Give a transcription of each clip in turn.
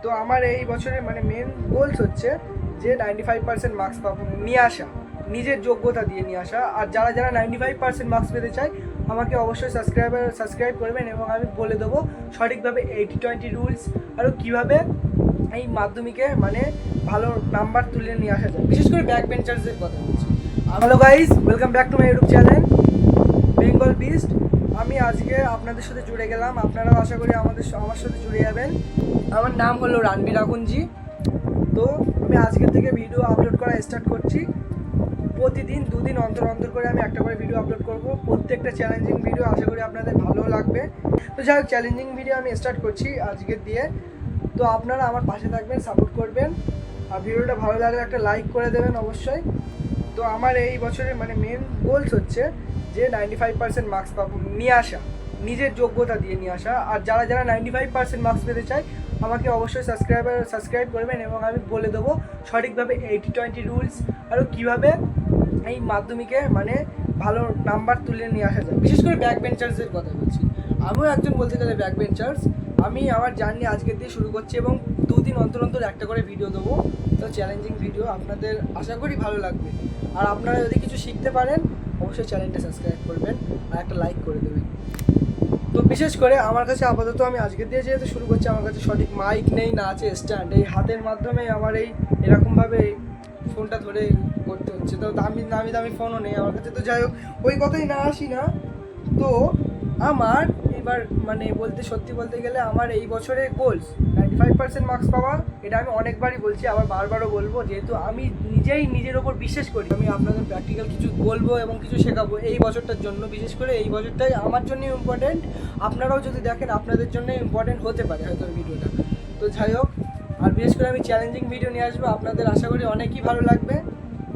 তো আমার এই বছরের মেন গোলস হচ্ছে যে 95% মার্কস পাবো নিয়ে আসা, নিজের যোগ্যতা দিয়ে নিয়ে আসা। আর যারা যারা 95% মার্কস পেতে চায় আমাকে অবশ্যই সাবস্ক্রাইব করবেন এবং আমি বলে দেবো সঠিকভাবে 80-20 রুলস আরও কীভাবে এই মাধ্যমিকে ভালো নাম্বার তুলে নিয়ে আসা যায়, বিশেষ করে ব্যাক বেঞ্চার্সদের কথা বলছি। Hello guys, welcome back to my YouTube channel Bengal beast. আমি আজকে আপনাদের সাথে জুড়ে গেলাম, আপনারাও আশা করি আমার সাথে জুড়ে যাবেন। আমার নাম হলো রানবীর আকুঞ্জি। তো আমি আজকের থেকে ভিডিও আপলোড করা স্টার্ট করছি। প্রতিদিন 2 দিন অন্তর অন্তর করে আমি একটা করে ভিডিও আপলোড করব, প্রত্যেকটা চ্যালেঞ্জিং ভিডিও। আশা করি আপনাদের ভালো লাগবে। তো যাই হোক, চ্যালেঞ্জিং ভিডিও আমি স্টার্ট করছি আজকের দিয়ে। তো আপনারা আমার পাশে থাকবেন, সাপোর্ট করবেন, আর ভিডিওটা ভালো লাগলে একটা লাইক করে দেবেন অবশ্যই। তো আমার এই বছরের মেন গোলস হচ্ছে যে 95% মার্কস পাবো নিয়ে আসা, নিজের যোগ্যতা দিয়ে নিয়ে আসা। আর যারা যারা 95% মার্কস পেতে চায় আমাকে অবশ্যই সাবস্ক্রাইব করবেন এবং আমি বলে দেবো সঠিকভাবে 80-20 রুলস আরও কীভাবে এই মাধ্যমিকে ভালো নাম্বার তুলে নিয়ে আসা যায়, বিশেষ করে ব্যাক বেঞ্চার্সদের কথা বলছি। আমিও একজন বলতে গেলে ব্যাক বেঞ্চার্স। আমি আমার জার্নি আজকের দিয়ে শুরু করছি এবং 2 দিন অন্তর অন্তর একটা করে ভিডিও দেবো। তো চ্যালেঞ্জিং ভিডিও আপনাদের আশা করি ভালো লাগবে। আর আপনারা যদি কিছু শিখতে পারেন অবশ্যই চ্যানেলটা সাবস্ক্রাইব করবেন আর একটা লাইক করে দেবেন। তো বিশেষ করে আমার কাছে আপাতত আমি আজকের দিয়ে যেহেতু শুরু করছি, আমার কাছে সঠিক মাইক নেই, না আছে স্ট্যান্ড। এই হাতের মাধ্যমে আমার এরকমভাবে ফোনটা ধরে করতে হচ্ছে। তো দামি ফোনও নেই আমার কাছে। তো যাই হোক, ওই কথাই না আসি না। তো আমার এবার সত্যি বলতে গেলে আমার এই বছরের গোলস 95% মার্কস পাওয়া। এটা আমি অনেকবারই বলছি, আবার বারবারও বলবো, যেহেতু আমি নিজেই নিজের ওপর বিশ্বাস করি। আমি আপনাদের প্র্যাকটিক্যাল কিছু বলবো এবং কিছু শেখাবো এই বছরটার জন্য। বিশেষ করে এই বছরটাই আমার জন্য ইম্পর্টেন্ট। আপনারাও যদি দেখেন আপনাদের জন্য ইম্পর্টেন্ট হতে পারে হয়তো ভিডিওটা। তো যাই হোক, আর বিশেষ করে আমি চ্যালেঞ্জিং ভিডিও নিয়ে আসবো, আপনাদের আশা করি অনেকই ভালো লাগবে।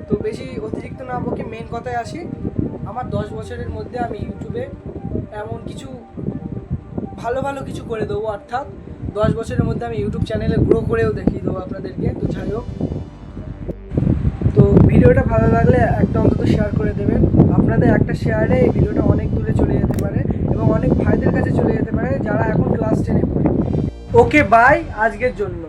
তো বেশি অতিরিক্ত না বকে মেন কথায় আসি। আমার 10 বছরের মধ্যে আমি ইউটিউবে এমন কিছু ভালো কিছু করে দেবো, অর্থাৎ 10 বছরের মধ্যে আমি ইউটিউব চ্যানেলে গ্রো করেও দেখিয়ে দেবো আপনাদেরকে। তো যাই হোক, তো ভিডিওটা ভালো লাগলে একটা অন্তত শেয়ার করে দেবেন। আপনাদের একটা শেয়ারে এই ভিডিওটা অনেক দূরে চলে যেতে পারে এবং অনেক ভাইদের কাছে চলে যেতে পারে যারা এখন ক্লাস 10-এ পড়ে। ওকে বাই আজকের জন্য।